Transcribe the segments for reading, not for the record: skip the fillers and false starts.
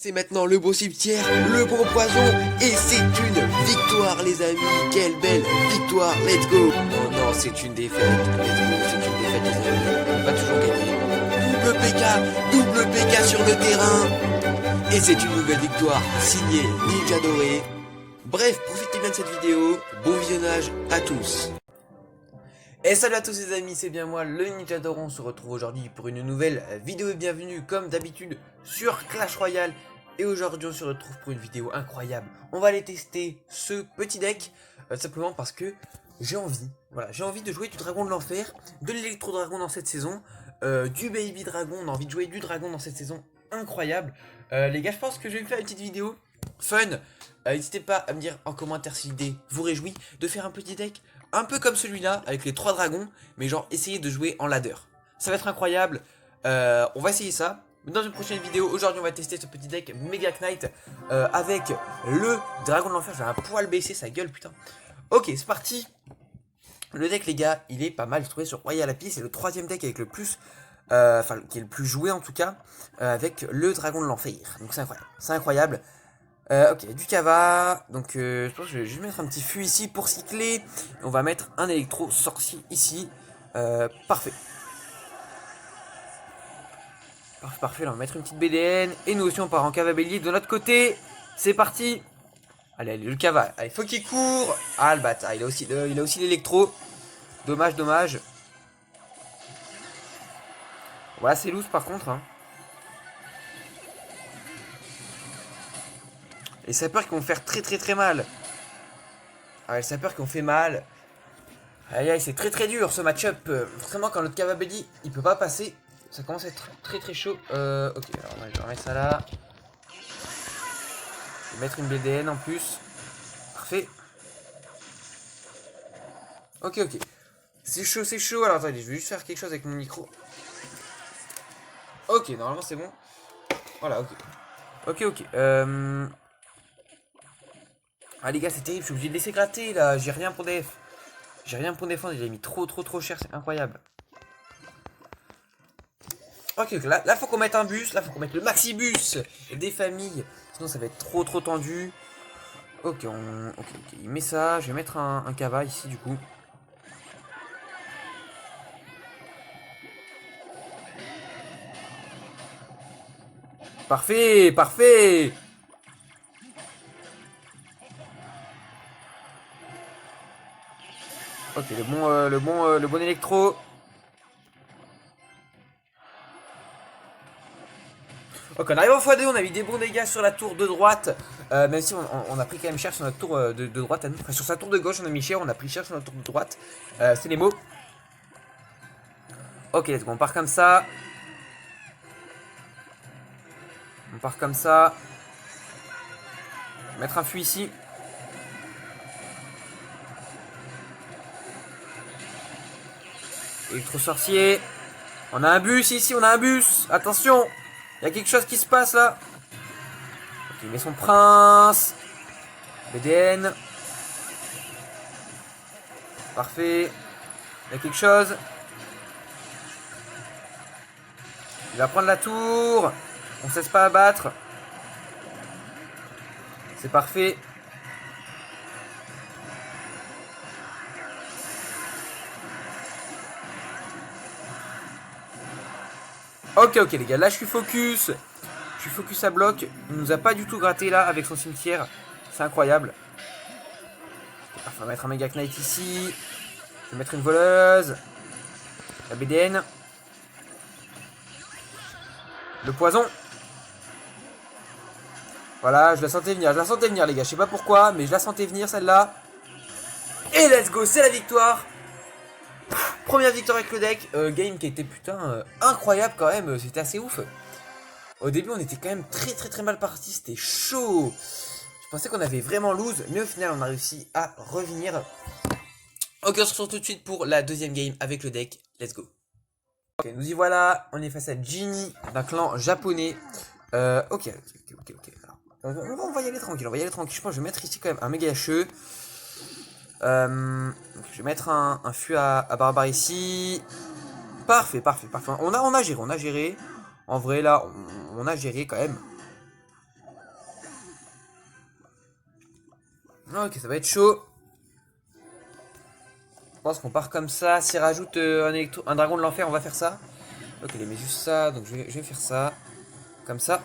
C'est maintenant le beau cimetière, le beau poison, et c'est une victoire les amis, quelle belle victoire, let's go. Oh non, c'est une défaite, let's go, c'est une défaite les amis, on va toujours gagner. Double PK sur le terrain, et c'est une nouvelle victoire, signée Ninja Doré. Bref, profitez bien de cette vidéo, bon visionnage à tous. Et salut à tous les amis, c'est bien moi, le Ninja Doré. On se retrouve aujourd'hui pour une nouvelle vidéo et bienvenue comme d'habitude sur Clash Royale. Et aujourd'hui on se retrouve pour une vidéo incroyable. On va aller tester ce petit deck, simplement parce que j'ai envie. Voilà, j'ai envie de jouer du Dragon de l'Enfer, de l'Électro Dragon dans cette saison, du Baby Dragon. On a envie de jouer du Dragon dans cette saison incroyable. Les gars, je pense que je vais me faire une petite vidéo fun. N'hésitez pas à me dire en commentaire si l'idée vous réjouit de faire un petit deck un peu comme celui-là avec les 3 dragons, mais genre essayer de jouer en ladder. Ça va être incroyable. On va essayer ça dans une prochaine vidéo. Aujourd'hui on va tester ce petit deck Mega Knight avec le Dragon de l'Enfer. J'ai un poil baissé sa gueule, putain. Ok, c'est parti. Le deck les gars, il est pas mal. J'ai trouvé sur Royal Lapis. C'est le 3ème deck avec le plus enfin qui est le plus joué en tout cas, avec le Dragon de l'Enfer. Donc c'est incroyable. C'est incroyable. Ok, du Kava. Donc je pense que je vais juste mettre un petit fût ici pour cycler. On va mettre un électro sorcier ici. Parfait. Parfait, là on va mettre une petite BDN. Et nous aussi on part en Kava bélier de l'autre côté. C'est parti. Allez, le Kava. Allez, faut qu'il court. Ah le bâtard, il a aussi l'électro. Dommage. Voilà, c'est loose par contre. Hein. Les sapeurs qui vont faire très mal. Ah ouais, les sapeurs qui ont fait mal. Aïe, c'est très dur ce match-up. Forcément, quand notre Cavabelli il peut pas passer, ça commence à être très chaud. Ok, alors je vais remettre ça là. Je vais mettre une BDN en plus. Parfait. Ok. C'est chaud. Alors attendez, je vais juste faire quelque chose avec mon micro. Ok, normalement c'est bon. Voilà, ok. Ah les gars, c'est terrible, je suis obligé de laisser gratter là. J'ai rien pour DF. J'ai rien pour défendre, il a mis trop cher, c'est incroyable. Ok, là faut qu'on mette un bus, là faut qu'on mette le maxi bus des familles. Sinon ça va être trop tendu. Ok, il met ça, je vais mettre un Kava ici du coup. Parfait. Ok, le bon électro. Ok, on arrive en x2, on a mis des bons dégâts sur la tour de droite. Même si on a pris quand même cher sur notre tour de droite à nous. Enfin, sur sa tour de gauche, on a mis cher, on a pris cher sur notre tour de droite. C'est les mots. Ok, let's go, on part comme ça. Mettre un fût ici. Électro sorcier. On a un bus ici, Attention, il y a quelque chose qui se passe là. Ok, il met son prince. BDN. Parfait. Il y a quelque chose. Il va prendre la tour. On ne cesse pas abattre. C'est parfait. Ok les gars, là je suis focus à bloc. Il nous a pas du tout gratté là avec son cimetière. C'est incroyable. On va mettre un Mega Knight ici. Je vais mettre une voleuse. La BDN. Le poison. Voilà, je la sentais venir les gars. Je sais pas pourquoi, mais je la sentais venir celle-là. Et let's go, c'est la victoire. Première victoire avec le deck, game qui était putain incroyable quand même, c'était assez ouf. Au début on était quand même très mal parti, c'était chaud. Je pensais qu'on avait vraiment lose, mais au final on a réussi à revenir. Ok, on se retrouve tout de suite pour la deuxième game avec le deck, let's go. Ok, nous y voilà, on est face à Ginny d'un clan japonais. Ok. Alors, on va y aller tranquille, je pense que je vais mettre ici quand même un méga HE. Je vais mettre un fût à barbare ici. Parfait. On a géré. En vrai là, on a géré quand même. Ok, ça va être chaud. Je pense qu'on part comme ça. S'il rajoute un dragon de l'enfer, on va faire ça. Ok, il met juste ça, donc je vais faire ça. Comme ça.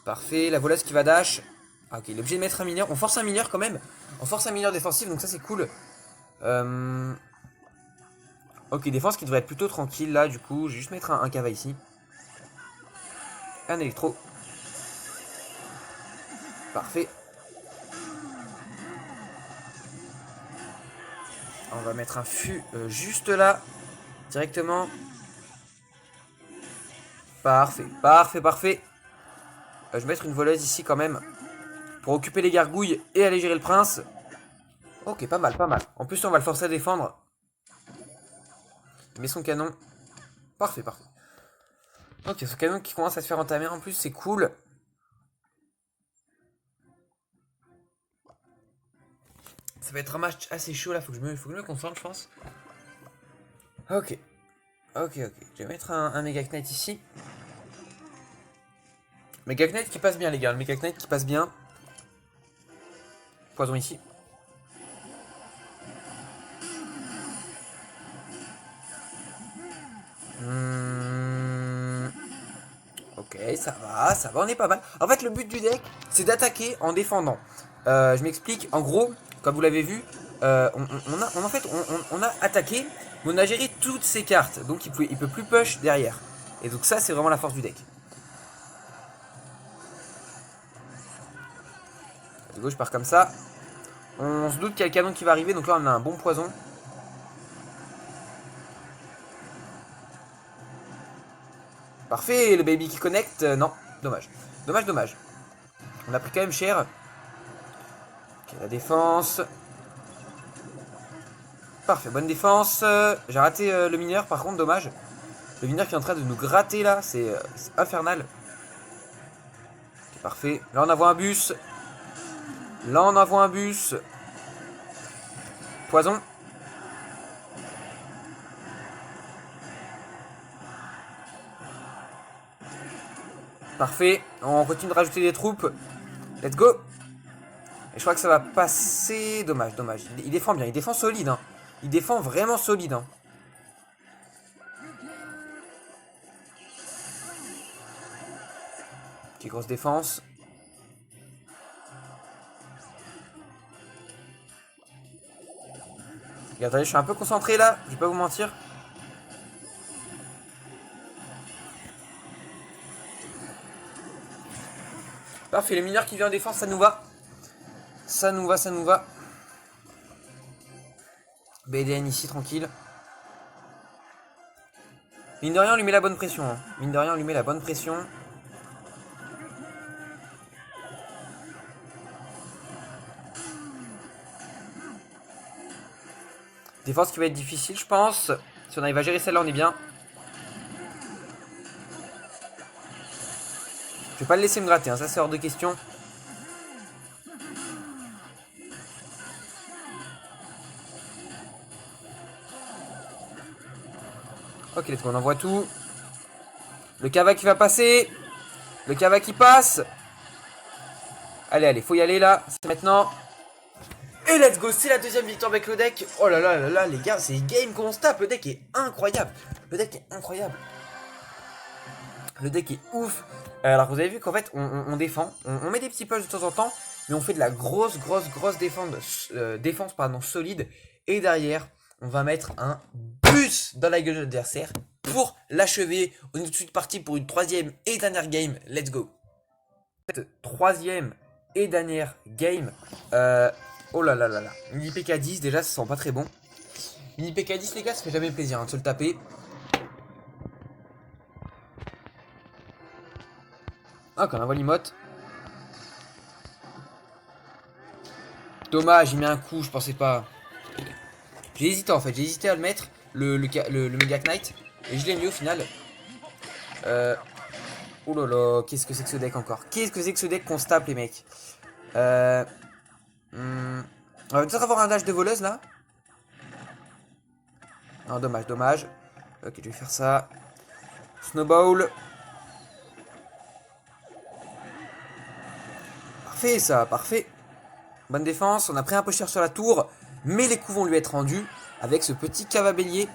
Parfait, la voleuse qui va dash. Ah, ok, il est obligé de mettre un mineur. On force un mineur quand même. On force un mineur défensif, donc ça c'est cool. Ok, défense qui devrait être plutôt tranquille là, du coup. Je vais juste mettre un cava ici. Un électro. Parfait. On va mettre un fût juste là. Directement. Parfait, parfait, parfait. Je vais mettre une voleuse ici quand même. Pour occuper les gargouilles et aller gérer le prince. Ok, pas mal, pas mal. En plus, on va le forcer à défendre. Il met son canon. Parfait, parfait. Ok, ce canon qui commence à se faire entamer en plus, c'est cool. Ça va être un match assez chaud là, faut que je me concentre, je pense. Ok. Ok, ok. Je vais mettre un Mega Knight ici. Mega Knight qui passe bien, les gars. Le Mega Knight qui passe bien. Poison ici. Ok, ça va, on est pas mal. En fait, le but du deck, c'est d'attaquer en défendant. Je m'explique. En gros, comme vous l'avez vu, on a attaqué, mais on a géré toutes ses cartes. Donc, il peut plus push derrière. Et donc ça, c'est vraiment la force du deck. De gauche, je pars comme ça. On se doute qu'il y a le canon qui va arriver, donc là, on a un bon poison. Parfait, le baby qui connecte. Non, dommage. Dommage, dommage. On a pris quand même cher. Ok, la défense. Parfait, bonne défense. J'ai raté le mineur, par contre, dommage. Le mineur qui est en train de nous gratter là, c'est infernal. Okay, parfait. Là, on envoie un bus. Là, on envoie un bus. Poison. Parfait. On continue de rajouter des troupes. Let's go. Et je crois que ça va passer. Dommage, dommage. Il défend bien, il défend solide. Hein. Il défend vraiment solide. Hein. Ok, grosse défense. Regardez, je suis un peu concentré là, je vais pas vous mentir. Parfait, le mineur qui vient en défense, ça nous va. Ça nous va, ça nous va. BDN ici, tranquille. Mine de rien, on lui met la bonne pression. Hein. Mine de rien, on lui met la bonne pression. Défense qui va être difficile, je pense. Si on arrive à gérer celle-là, on est bien. Je vais pas le laisser me gratter, hein. Ça c'est hors de question. Ok, let's go, on envoie tout. Le Kava qui va passer. Le Kava qui passe. Allez, allez, faut y aller là. C'est maintenant. Et let's go, c'est la deuxième victoire avec le deck. Oh là là là là, les gars, c'est game qu'on se tape. Le deck est incroyable. Le deck est incroyable. Le deck est ouf. Alors vous avez vu qu'en fait on défend, on met des petits push de temps en temps, mais on fait de la grosse défense solide. Et derrière, on va mettre un bus dans la gueule de l'adversaire pour l'achever. On est tout de suite parti pour une troisième et dernière game. Let's go. Troisième et dernière game. Oh là là là là. Mini PK10 déjà, ça sent pas très bon. Mini PK10 les gars, ça fait jamais plaisir hein, de se le taper. Ah, qu'on envoie l'imote. Dommage, il met un coup, je pensais pas. J'ai hésité en fait, j'ai hésité à le mettre, le Mega Knight. Et je l'ai mis au final. Oh là là, qu'est-ce que c'est que ce deck encore? Qu'est-ce que c'est que ce deck qu'on se tape les mecs? On va peut-être avoir un dash de voleuse là. Non, dommage, dommage. Ok, je vais faire ça. Snowball. Parfait ça, parfait. Bonne défense, on a pris un peu cher sur la tour, mais les coups vont lui être rendus avec ce petit cavabélier.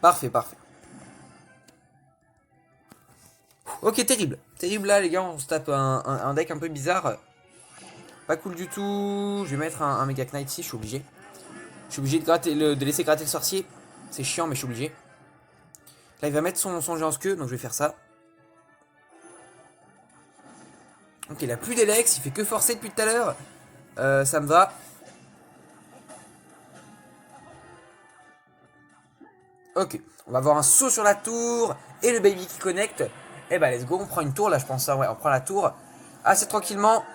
Parfait, parfait. Ok, terrible. Terrible là, les gars, on se tape un deck un peu bizarre. Pas cool du tout. Je vais mettre un Mega Knight ici, je suis obligé. Je suis obligé de, de laisser gratter le sorcier. C'est chiant, mais je suis obligé. Là, il va mettre son géant queue, donc je vais faire ça. Ok, il a plus d'Elex, il fait que forcer depuis tout à l'heure. Ça me va. Ok, on va avoir un saut sur la tour et le baby qui connecte. Et bah let's go, on prend une tour là je pense, ouais on prend la tour assez tranquillement.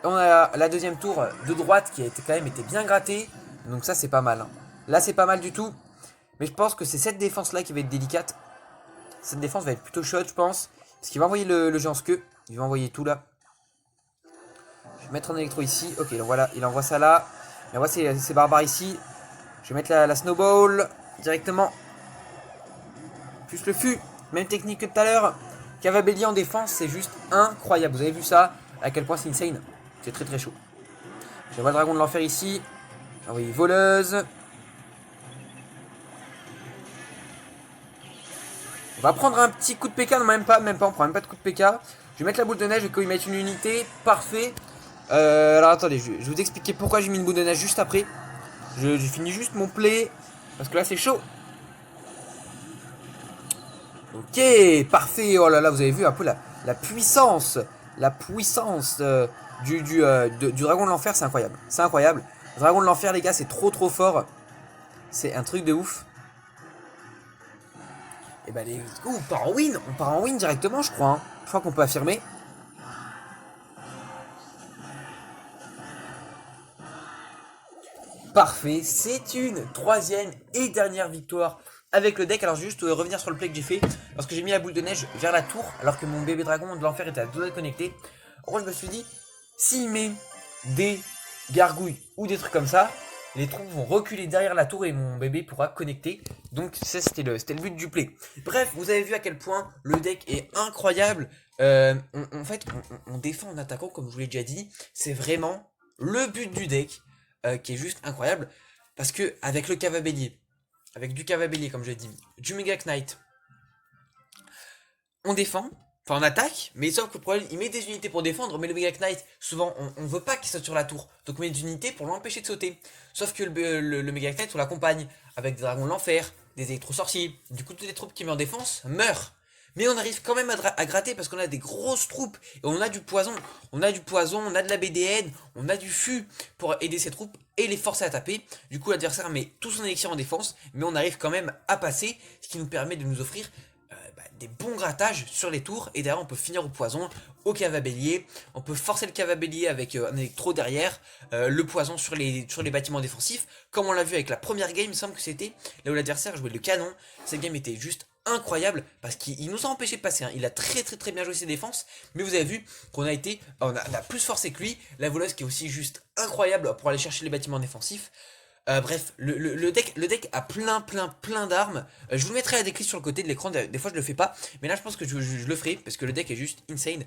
On a la deuxième tour de droite qui a été, quand même été bien grattée. Donc ça c'est pas mal. Là c'est pas mal du tout. Mais je pense que c'est cette défense là qui va être délicate. Cette défense va être plutôt chaude je pense. Parce qu'il va envoyer le géant queue. Il va envoyer tout là. Je vais mettre un électro ici. Ok donc voilà, il envoie ça là. Il envoie ses barbares ici. Je vais mettre la snowball directement. Plus le fût. Même technique que tout à l'heure. Cavabelli en défense, c'est juste incroyable. Vous avez vu ça? À quel point c'est insane. C'est très très chaud. J'envoie le dragon de l'enfer ici. J'ai envoyé voleuse. On va prendre un petit coup de PK. Non, même pas. On prend même pas de coup de PK. Je vais mettre la boule de neige. Je vais quand même mettre une unité. Parfait. Alors attendez, je vais vous expliquer pourquoi j'ai mis une boule de neige juste après. J'ai fini juste mon play. Parce que là c'est chaud. Ok, parfait. Oh là là, vous avez vu un peu la puissance. La puissance du dragon de l'enfer, c'est incroyable. C'est incroyable. Le dragon de l'enfer, les gars, c'est trop trop fort. C'est un truc de ouf. Et bah, on part en win. On part en win directement, je crois. Hein. Je crois qu'on peut affirmer. Parfait. C'est une troisième et dernière victoire avec le deck. Alors, je vais juste revenir sur le play que j'ai fait. Parce que j'ai mis la boule de neige vers la tour. Alors que mon bébé dragon de l'enfer était à 2 doigts de connecter. En gros, je me suis dit, s'il met des gargouilles ou des trucs comme ça, les troupes vont reculer derrière la tour et mon bébé pourra connecter. Donc ça c'était le but du play. Bref, vous avez vu à quel point le deck est incroyable. En fait, on défend en attaquant comme je vous l'ai déjà dit. C'est vraiment le but du deck qui est juste incroyable. Parce que avec le cavabellier, avec du cavabellier comme je l'ai dit, du Mega Knight, on défend. Enfin, on attaque, mais sauf que le problème, il met des unités pour défendre, mais le Mega Knight, souvent, on veut pas qu'il saute sur la tour. Donc on met des unités pour l'empêcher de sauter. Sauf que le Mega Knight, on l'accompagne avec des dragons de l'enfer, des électro-sorciers. Du coup, toutes les troupes qui met en défense meurent. Mais on arrive quand même à gratter parce qu'on a des grosses troupes et on a du poison. On a du poison, on a de la BDN, on a du fût pour aider ces troupes et les forcer à taper. Du coup, l'adversaire met tout son élixir en défense, mais on arrive quand même à passer, ce qui nous permet de nous offrir des bons grattages sur les tours et derrière on peut finir au poison, au cavabellier, on peut forcer le cavabellier avec un électro derrière, le poison sur les bâtiments défensifs, comme on l'a vu avec la première game, il me semble que c'était là où l'adversaire jouait le canon. Cette game était juste incroyable parce qu'il nous a empêché de passer, hein. Il a très bien joué ses défenses, mais vous avez vu qu'on a été, on a plus forcé que lui, la voleuse qui est aussi juste incroyable pour aller chercher les bâtiments défensifs. Bref, le deck a plein d'armes. Je vous mettrai la déclisse sur le côté de l'écran. Des fois, je le fais pas. Mais là, je pense que je le ferai parce que le deck est juste insane.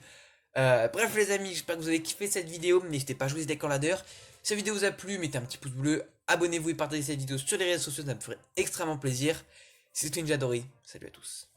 Bref, les amis, j'espère que vous avez kiffé cette vidéo. N'hésitez pas à jouer ce deck en ladder. Si cette vidéo vous a plu, mettez un petit pouce bleu. Abonnez-vous et partagez cette vidéo sur les réseaux sociaux. Ça me ferait extrêmement plaisir. C'était une Jadori. Salut à tous.